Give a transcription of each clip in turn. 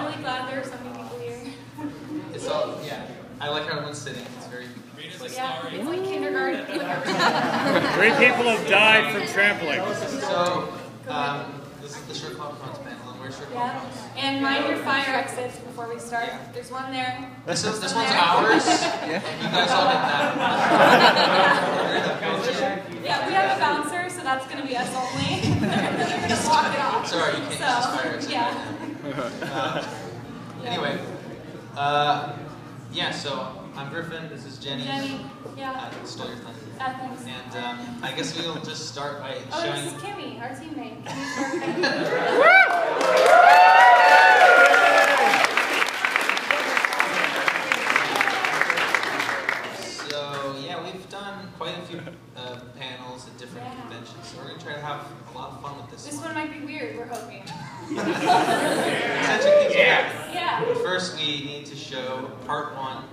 really glad there are so many people here. It's all, yeah. I like how everyone's sitting. It's very, yeah, it's like kindergarten. 3 people have died from trampling. So, this is the Sherclop Pones panel, and we're Sherclop Pones. And mind your fire exits before we start. Yeah. There's one there. This one's ours. Yeah. And you guys all get that. Yeah, we have a bouncer, so that's going to be us only. They're going to block it off. Sorry, you can't use fire exit. Yeah. Anyway, yeah, so I'm Griffin, this is Jenny. Jenny, yeah. Stole your thunder. Thanks. And I guess we'll just start by showing... Oh, this is Kimmy, our teammate. Kimmy. So, yeah, we've done quite a few panels at different conventions, so we're going to try to have a lot of fun with this one. This one might be weird, we're hoping. Yeah. But first, we need to show part 1 of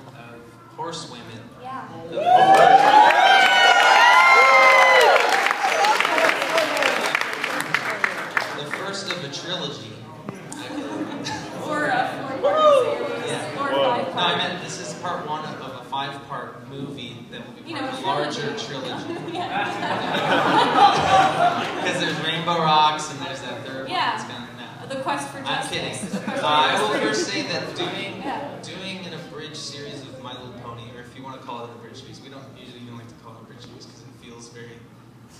Horsewomen. Yeah. The first of a trilogy. Or a 4-part series. Yeah. Or 5-part. No, I meant this is part 1 of a 5-part movie that will be part of a larger trilogy. Because there's Rainbow Rocks and there's that third one. It's kind of The Quest for Justice. I'm kidding. I will first say that doing an abridged series of My Little Pony, or if you want to call it an abridged series, we don't usually even like to call it an abridged series because it feels very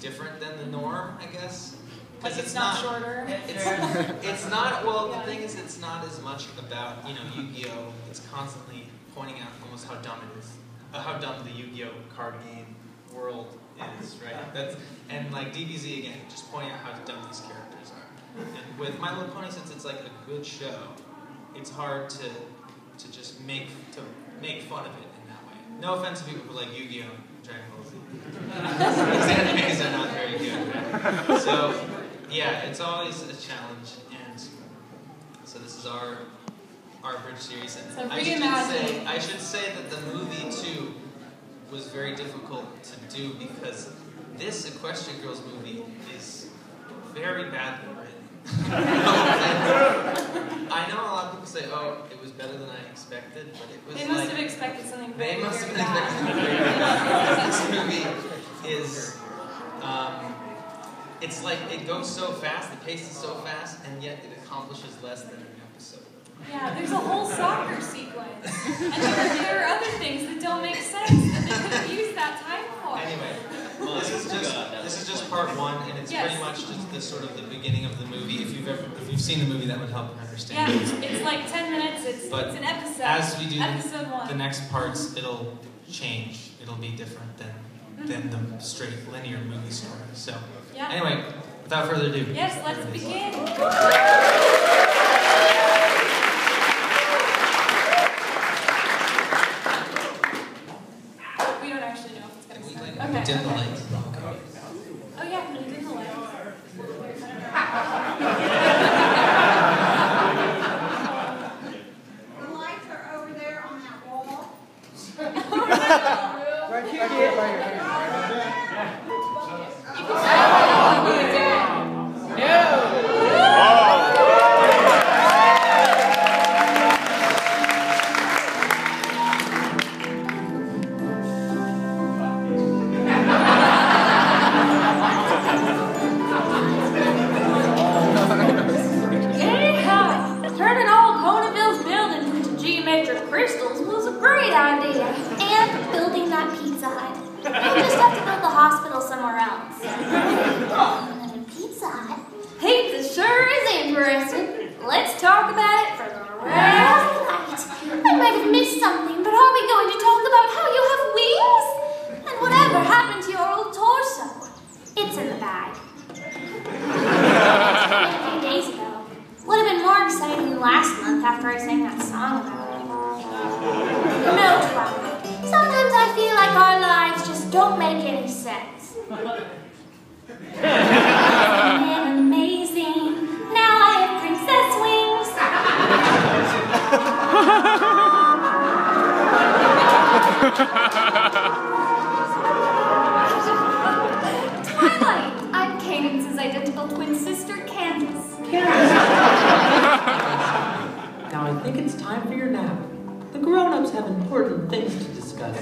different than the norm, I guess. Because it's not shorter. It's not. Well, the thing is, it's not as much about Yu-Gi-Oh. It's constantly pointing out almost how dumb it is, how dumb the Yu-Gi-Oh card game world is, right? And like DBZ again, just pointing out how dumb these characters are. And with My Little Pony, since it's like a good show, it's hard to just make fun of it in that way. No offense to people who like Yu-Gi-Oh and Dragon Ball Z. These animes are not very good, right? So yeah, it's always a challenge, and so this is our bridge series. And so I should say that the movie too was very difficult to do because this Equestria Girls movie is very badly written. I know a lot of people say, "Oh, it was better than I expected," but it was. They must have expected something very They must have bad. expected something very bad. This movie is, it's like it goes so fast, the pace is so fast, and yet it accomplishes less than an episode. Yeah, there's a whole soccer sequence, and there are other things that don't make sense that they could have used that time for. Anyway. This is just part 1, and it's pretty much just the sort of the beginning of the movie. If you've seen the movie, that would help understand. Yeah, it's like 10 minutes. It's an episode. As we do episode 1. the next parts, it'll change. It'll be different than the straight linear movie story. So anyway, without further ado. Yes, let's begin. We don't actually know if it's going to start. Okay. Dim the lights. Oh yeah, can you dim the lights? The lights are over there on that wall. Right here. Crystals was a great idea. And building that Pizza Hut. We'll just have to build the hospital somewhere else. Another Pizza Hut? Pizza sure is interesting. Let's talk about it for the rest of the night. I might have missed something, but are we going to talk about how you have wings? And whatever happened to your old torso? It's in the bag. A few days ago. Would have been more exciting than last month after I sang that song about it. No, Twilight. Sometimes I feel like our lives just don't make any sense. And amazing. Now I have princess wings. Twilight. I'm Cadence's identical twin sister, Candace. Now it's time for your nap. The grown-ups have important things to discuss.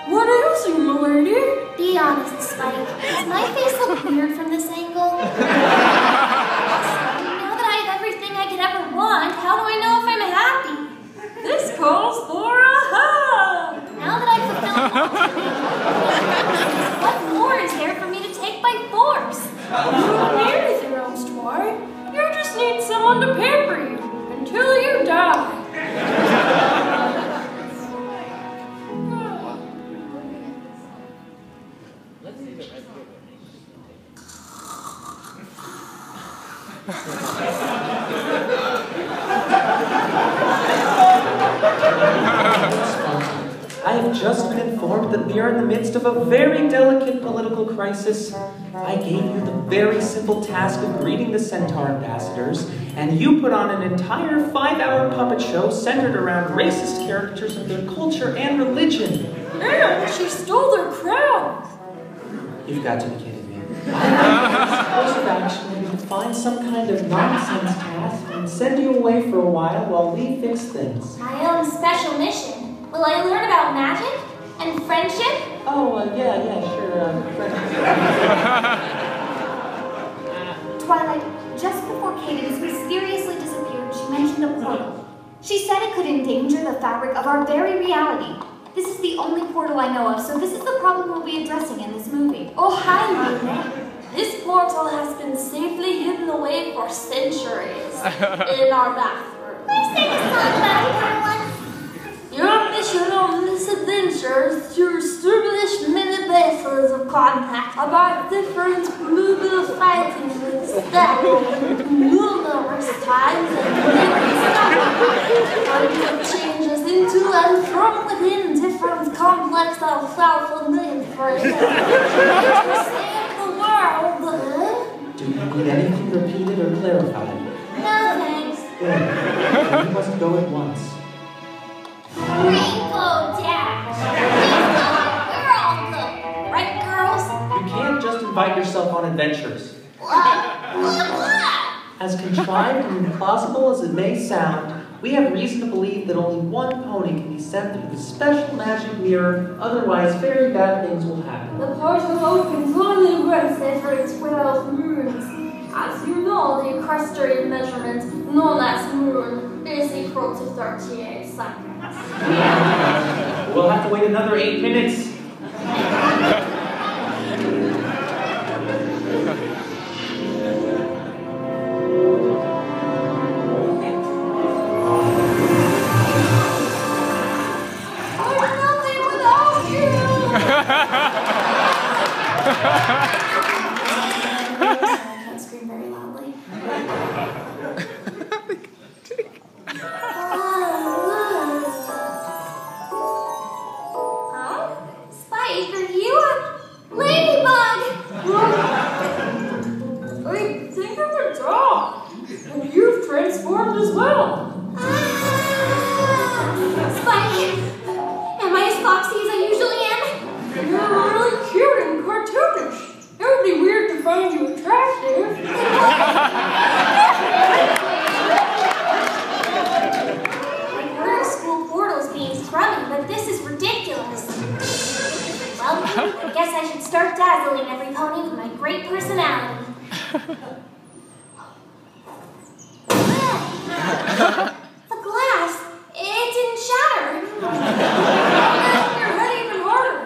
What ails you, my lady? Be honest, Spike. Does my face look weird from this angle? Now that I have everything I could ever want, how do I know if I'm happy? This calls for a hug! Now that I've fulfilled all my dreams, what more is there for me to take by force? You don't need anything else, Twi. You just need someone to pamper you until you die. I have just been informed that we are in the midst of a very delicate political crisis. I gave you the very simple task of greeting the Centaur ambassadors, and you put on an entire 5-hour puppet show centered around racist caricatures of their culture and religion. And she stole their crown. You've got to be kidding me. I think the course of action would be to find some kind of nonsense task and send you away for a while we fix things. My own special mission. Will I learn about magic and friendship? Oh, yeah, sure. Twilight, just before Cadence mysteriously disappeared, she mentioned a portal. She said it could endanger the fabric of our very reality. This is the only portal I know of, so this is the problem we'll be addressing in this movie. Oh, hi, Luna. This portal has been safely hidden away for centuries in our bathroom. Can I sing a song about it, everyone? Your mission on this adventure is to establish many bases of contact about different global fightings with staff numerous times and different changes into and from within different complex alpha-name frames to save the world. Do you need anything repeated or clarified? No, thanks. Good. You must go at once. Rainbow Dash! Rainbow, we're all good. Right, girls? You can't just invite yourself on adventures. What? As contrived and implausible as it may sound, we have reason to believe that only one pony can be sent through the special magic mirror, otherwise very bad things will happen. The portal opens only once every 12 moons. As you know, the equestrian measurement, known as moon, is equal to 38 seconds. We'll have to wait another 8 minutes. I'm nothing without you! I can't scream very loudly. Huh? Spike, are you a ladybug? I think I'm a dog, and you've transformed as well. Spike, am I as foxy as I usually am? You're really cute and cartoonish. It would be weird to find you attractive. I heard of school portals being scrummy, but this is ridiculous. Well, I guess I should start dazzling every pony with my great personality. The glass, it didn't shatter. Your head even harder.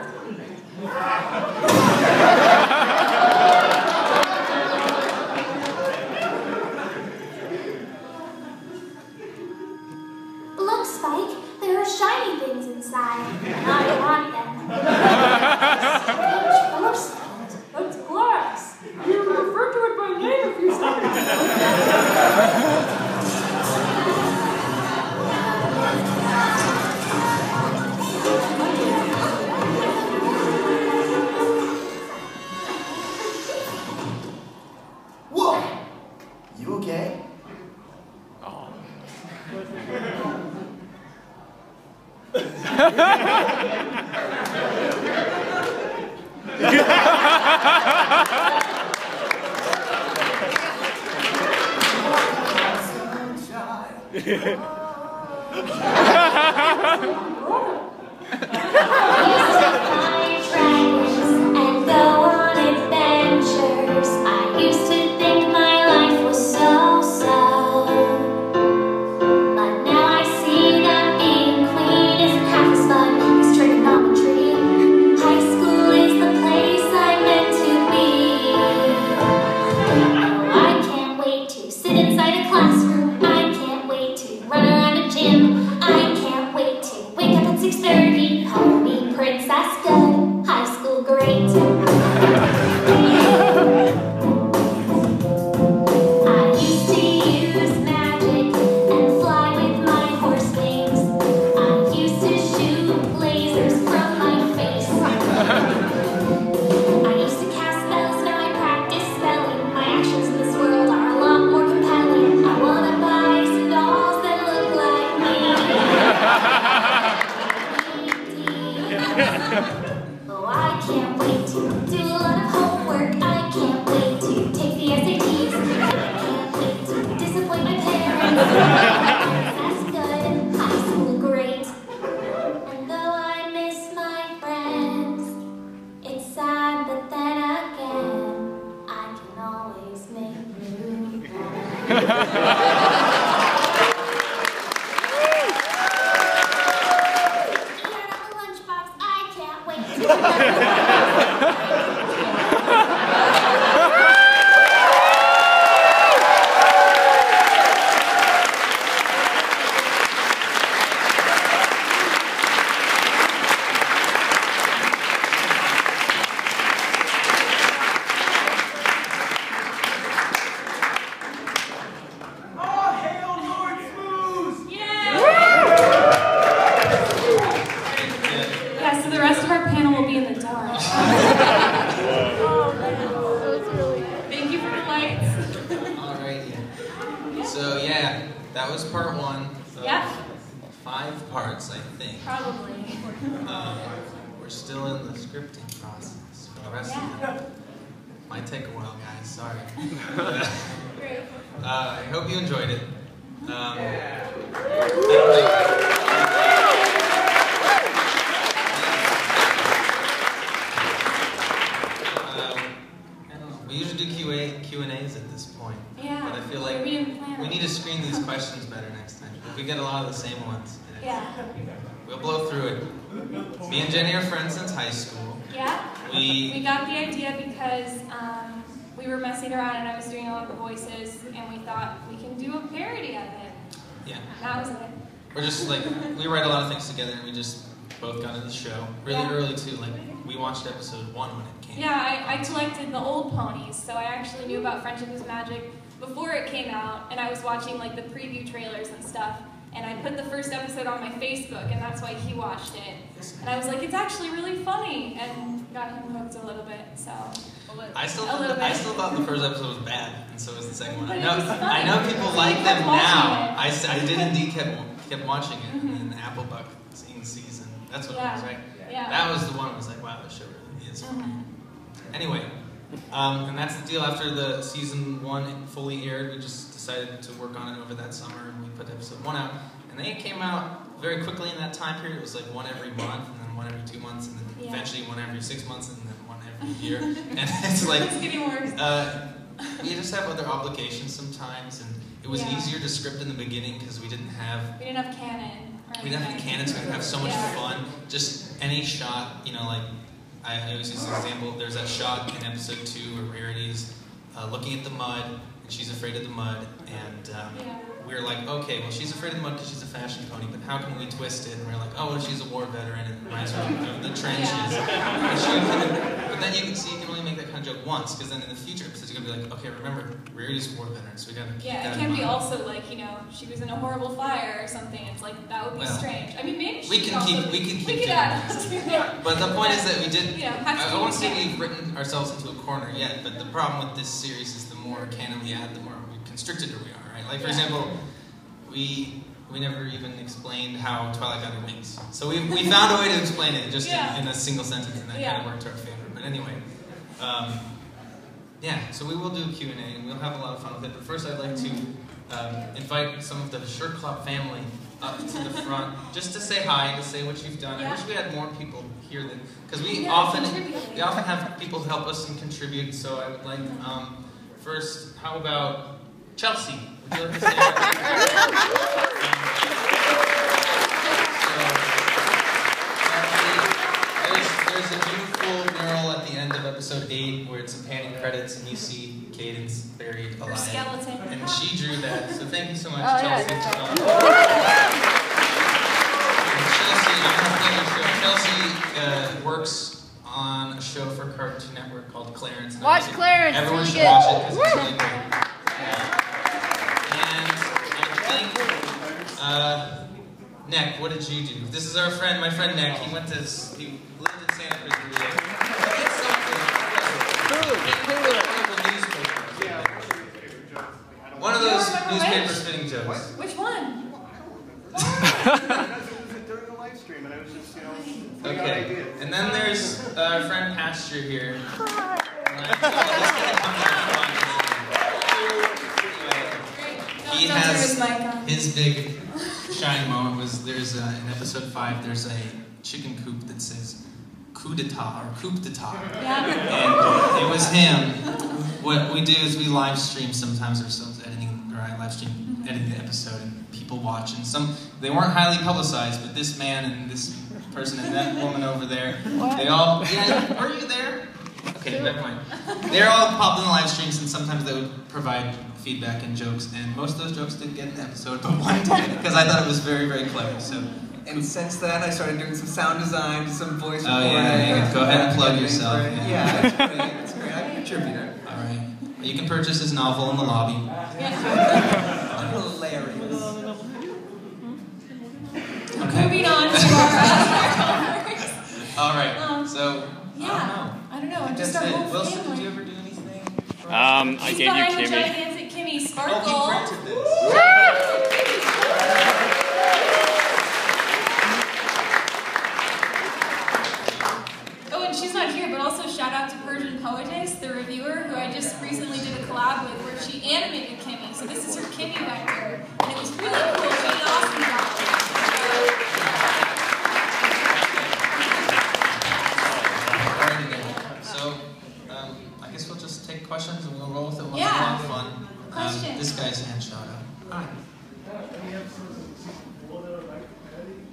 Look, Spike, there are shiny things inside. I want them. Force field. That's glass. You referred to it by name a few seconds ago. Whoa! You okay? Oh. We're still in the scripting process for the rest of it. Might take a while, guys. Sorry. I hope you enjoyed it. We usually do Q&As at this point. Yeah. But I feel like we need to screen these questions better next time. We get a lot of the same ones. Yeah. We'll blow through it. Me and Jenny are friends since high school. Yeah. We got the idea because we were messing around and I was doing all of the voices and we thought we can do a parody of it. Yeah. That was it. We're just like, we write a lot of things together and we just both got into the show. Really early too, like we watched episode 1 when it came out. Yeah, I collected the old ponies, so I actually knew about Friendship is Magic before it came out and I was watching like the preview trailers and stuff. And I put the first episode on my Facebook, and that's why he watched it. And I was like, it's actually really funny, and got him hooked a little bit, so. I still thought the first episode was bad, and so was the second one. But I know people like them now. I did indeed kept watching it in the Applebuck season. That's what it was, right? Yeah. That was the one I was like, wow, this show really is funny. Anyway, and that's the deal. After the season 1 fully aired, we just decided to work on it over that summer, and we put episode 1 out. And they came out very quickly in that time period. It was like one every month, and then one every 2 months, and then eventually one every 6 months, and then one every year. And it's like, it's getting worse. We just have other obligations sometimes, and it was easier to script in the beginning because we didn't have canon. We didn't have any canon, so we could have so much fun. Just any shot, you know, like, I always use this example. There's that shot in episode 2 where Rarity's looking at the mud, and she's afraid of the mud, and we're like, okay, well, she's afraid of the mud because she's a fashion pony, but how can we twist it? And we're like, oh, well, she's a war veteran, and it reminds her of the trenches. But then you can see, you can only make that kind of joke once, because then in the future episodes, you're going to be like, okay, remember, Rarity's a war veteran, so we got to keep that in mind. Yeah, it can't be also like, you know, she was in a horrible fire or something. It's like, that would be strange. I mean, maybe we can keep doing that. But the point is that we did, I won't say we've written ourselves into a corner yet, but the problem with this series is the more canon we add, the more constricted we are, right? Like, for example, we we never even explained how Twilight got her wings. So we found a way to explain it just in a single sentence, and that kind of worked to our favor. But anyway, yeah, so we will do a Q&A, and we'll have a lot of fun with it. But first I'd like to invite some of the Sherclop family up to the front, just to say hi, to say what you've done. I wish we had more people here, because we often have people help us and contribute. So I would like, first, how about Chelsea? Would you like to say hi? There's a beautiful mural at the end of episode 8 where it's a panning credits and you see Cadence buried alive. Her skeleton. And she drew that, so thank you so much, Chelsea. Chelsea works on a show for Cartoon Network called Clarence. Watch Clarence. Everyone should watch it because it's really great. And I think, Nick, what did you do? This is our friend, my friend Nick. He lived in Santa Cruz. One of those newspaper spitting jokes. Which one? During the live stream, and I was just, Okay. And then there's our friend Pasture here. He has his big shining moment was there's in episode 5 there's a chicken coop that says coup d'etat or coup d'etat. Yeah. And it was him. What we do is we live stream sometimes ourselves editing the episode, and people watch, and they weren't highly publicized, but this man and this person and that woman over there, they all, were you there? Okay, never mind. They're all popped in the live streams, and sometimes they would provide feedback and jokes, and most of those jokes didn't get an episode, but one did, because I thought it was very, very clever. So. And since then, I started doing some sound design, some voice recording. Oh yeah, go ahead and plug yourself. Yeah, that's great. I contributed. All right. You can purchase his novel in the lobby. Hilarious. Okay. Moving on to our all right. So I don't know. Just our whole Wilson, family. did you ever do anything? I gave you Kimmy. Gigantic Kimmy Sparkle. Oh, he printed this. Oh, and she's not here, but also shout out to Persian Poetess, the reviewer, who I just recently did a collab with, where she animated Kimmy. So this is her Kimmy vector, and it was really cool. She did an awesome job. So, I guess we'll just take questions and we'll roll with it. We'll have a lot of fun. Question. This guy's hand shot up. Hi.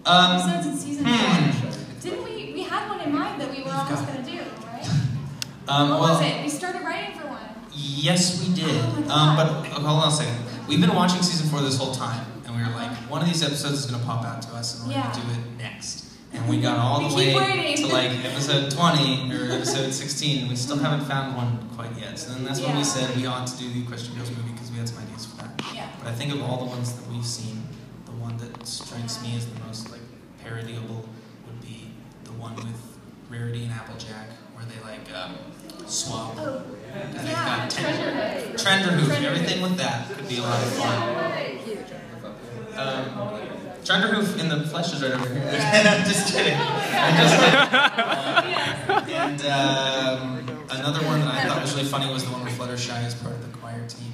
Episodes in season 4. Didn't we had one in mind that we were almost going to do, right? What was it? We started writing for one. Yes, we did. But hold on a second. We've been watching season 4 this whole time, and we were like, one of these episodes is going to pop out to us, and we're going to do it next. And we got all the way to like episode 20 or episode 16, and we still haven't found one quite yet. So then that's when we said we ought to do the Equestrian Girls movie because we had some ideas for that. Yeah. But I think of all the ones that we've seen, the one that strikes me as the most like parodyable would be the one with Rarity and Applejack, where they like swap. Oh. And they've got Trenderhoof. Everything with that could be a lot of fun. Trenderhoof in the flesh is right over here. I'm just kidding. I'm just kidding. And another one that I thought was really funny was the one where Fluttershy is part of the choir team.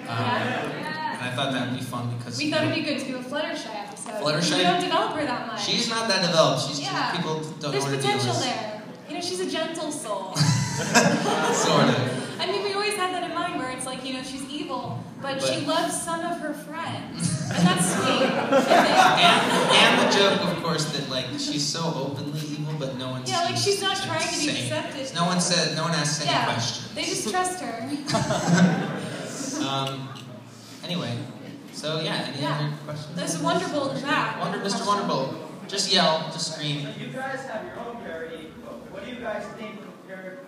And I thought that would be fun because we thought it'd be good to do a Fluttershy episode. Fluttershy, we don't develop her that much. She's not that developed. She's just, people don't There's know what potential to do there. You know, she's a gentle soul. Sort of. I mean, we always had that in mind where it's like, you know, she's evil, but she loves some of her friends. And that's sweet. and the joke, of course, that like she's so openly evil, but no one's like she's not trying to be deceptive. No one asks any questions. They just trust her. Anyway, so any other questions? There's Wonderbolt in that. Mr. Wonderbolt. Just yell, just scream. You guys have your own parody book. What do you guys think compared from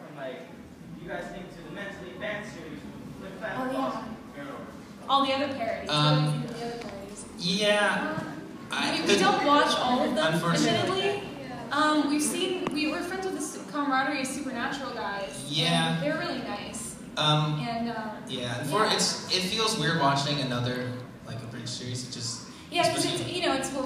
you guys think to the Mentally Advanced series with Flip Flat? Oh yeah. All the other parodies. What do you think of the other parodies? Yeah. We don't watch all of them, unfortunately. Admittedly. We were friends with the Camaraderie of Supernatural guys. Yeah. They're really nice. It feels weird watching another like a British series. It just Yeah, because it's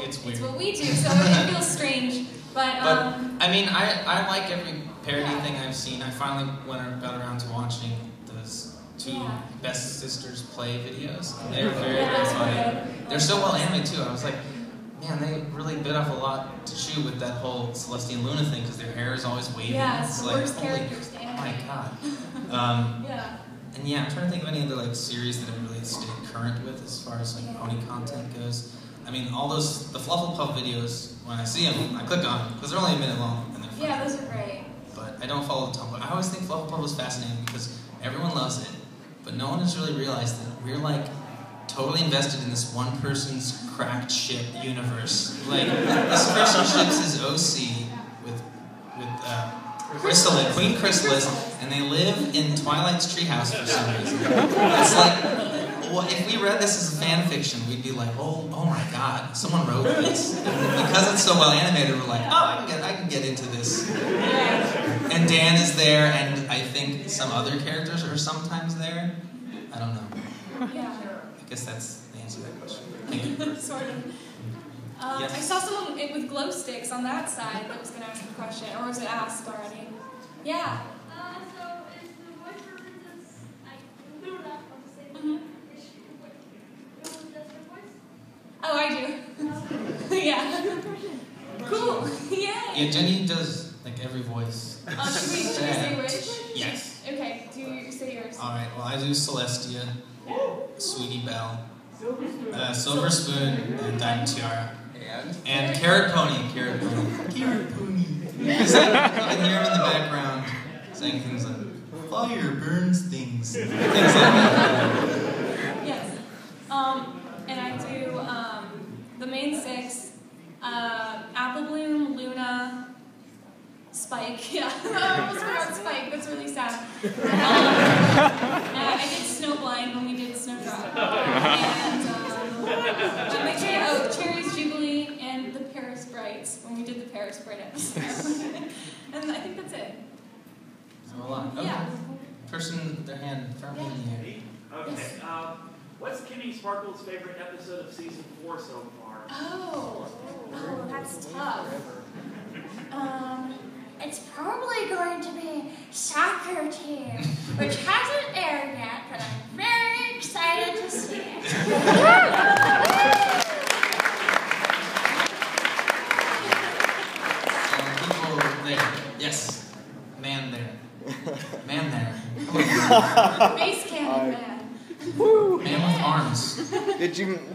It's weird. what we do, so it feels strange. But I mean, I like every parody thing I've seen. I finally got around to watching those two Best Sisters Play videos. They're very funny. They're so well animated too. I was like, man, they really bit off a lot to chew with that whole Celestine Luna thing because their hair is always wavy. Yeah, it's the like, worst characters to animate. Oh my god. Yeah. And yeah, I'm trying to think of any other like series that I've really stayed current with as far as like pony content goes. I mean, all the Flufflepuff videos, when I see them, I click on them because they're only a minute long and they're fun. Yeah, those are great. But I don't follow the Tumblr. I always think Flufflepuff was fascinating because everyone loves it, but no one has really realized that we're like totally invested in this one person's cracked ship universe. Like this person ships his OC with Chrysalis, Queen Chrysalis, and they live in Twilight's treehouse for some reason. It's like, well, if we read this as a fan fiction, we'd be like, oh my god, someone wrote this. And because it's so well animated, we're like, oh, I can get into this. And Dan is there, and I think some other characters are sometimes there. I don't know. Yeah. I guess that's the answer to that question. Thank you. Sort of. Yes. I saw someone with glow sticks on that side that was going to ask a question, or was it asked already? Yeah. So is the voice for Princess like Luna? Oh, I do. Yeah. Cool. Yeah. Yeah, Jenny does like every voice. Should we say which? Yes. Okay, do you say yours? Alright, well I do Celestia, Sweetie Belle, Silver Spoon, and Diamond Tiara. And Carrot Pony. You can hear him in the background saying things like, fire burns things. Things like that. Yes. And I do the main six, Apple Bloom, Luna, Spike. Yeah, I almost forgot Spike. That's really sad. I did Snowblind when we did Snowdrop. And Cherry's Jubilee and the Paris Brights when we did the Paris Bright episode. And I think that's it. So a lot. Okay. Yeah. Person, their hand firmly in the air. Okay. What's Kimmy Sparkle's favorite episode of season 4 so far? Oh, that's tough. It's probably going to be Soccer Team, which hasn't aired yet, but I'm very excited to see it. People there. Yes. Man there. Man there. Base Cannon Man. Man with arms.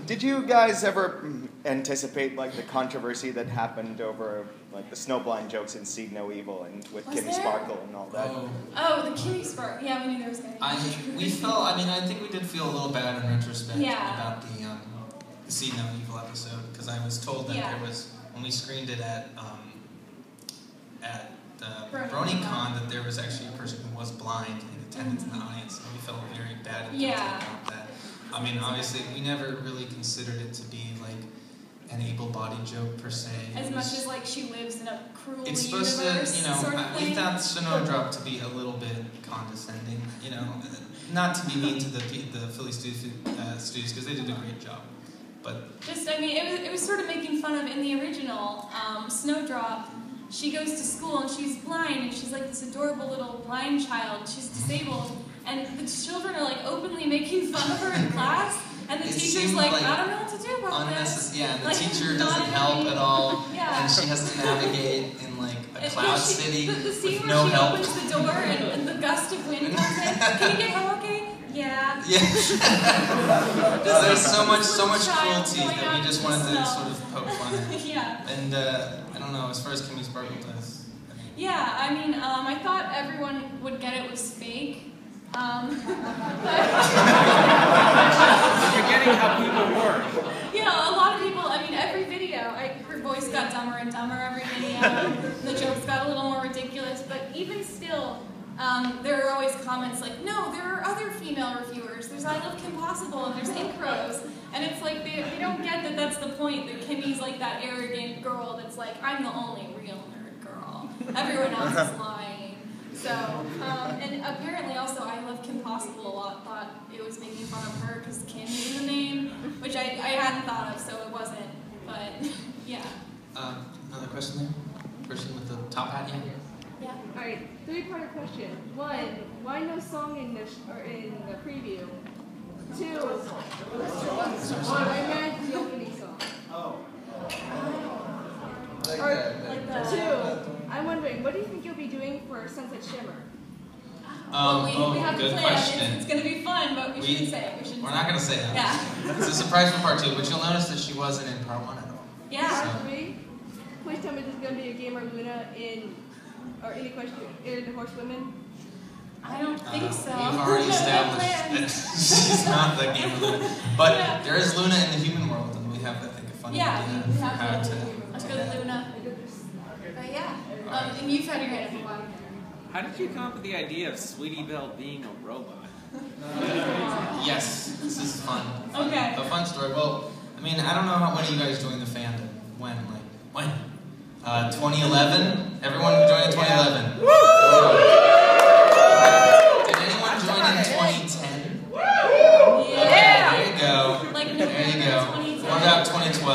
Did you guys ever anticipate like the controversy that happened over like the Snowblind jokes in Seed No Evil and with Was Kimmy there? Sparkle and all that? Oh, the Kimmy Sparkle. Yeah, we knew there was going to be. I think we did feel a little bad in retrospect about the Seed No Evil episode because I was told that there was, when we screened it at BronyCon, that there was actually a person who was blind in attendance in the audience, and we felt very bad and guilty about that. I mean, obviously, we never really considered it to be like an able-bodied joke per se. As much as like she lives in a cruel it's supposed universe, to, sort of we thing. thought Snowdrop to be a little bit condescending, not to be mean to the Philly studios because they did a great job, but just, I mean, it was sort of making fun of, in the original, Snowdrop, she goes to school and she's blind and she's like this adorable little blind child, she's disabled, and the children are like openly making fun of her in class, and the teacher's like, I don't know what to do about this. Yeah, the like, teacher doesn't help at all, and she has to navigate in like a cloud city the scene with where no she help. opens the door and the gust of wind comes in. Can you get home okay? Yeah. There's so much cruelty that we just wanted to sort of poke fun at. Yeah. And I don't know, as far as Kimmy Sparkle does. Yeah, I mean, I thought everyone would get it was fake. You're getting how people work. You know, a lot of people, I mean, every video, her voice got dumber and dumber every video, the jokes got a little more ridiculous, but even still, there are always comments like, no, there are other female reviewers, there's I Love Kim Possible, and there's Incros, and it's like, they don't get that that's the point, that Kimmy's like that arrogant girl that's like, I'm the only real nerd girl, everyone else is lying. So, and apparently also I Love Kim Possible a lot thought it was making fun of her because Kim knew the name, which which I hadn't thought of, so it wasn't. But yeah. Another question there? Person with the top hat, yeah? Yeah. Alright, three-part question. One, why no song in the preview? Two, I meant the opening song. Oh. Two, I'm wondering, what do you think you'll be doing for Sunset Shimmer? Well, we have to good play question. it. It's going to be fun, but we shouldn't say it. We're not going to say that. Yeah. It's a surprise for part 2, but you'll notice that she wasn't in part 1 at all. Yeah. Part 3, please tell me there's going to be a Gamer Luna in the Horsewomen. I don't think so. We've already established that she's not the Gamer Luna. But there is Luna in the human world, and we have, I think, a funny idea for how to... Let's go to Luna. But yeah. And you've had your hand up. How did you come up with the idea of Sweetie Belle being a robot? Yes, this is fun. Okay. A fun story. Well, I mean, I don't know when you guys joined the fandom. When? 2011? Everyone who joined in 2011. Woo! Did anyone join in 2010? Yeah. There you go. There you go. What about 2012?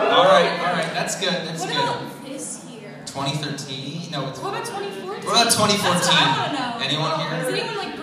All right, that's good. That's good. What about this year? 2013? No, it's... What about 2014? What about 2014? That's what I want to know. Anyone here? Is anyone like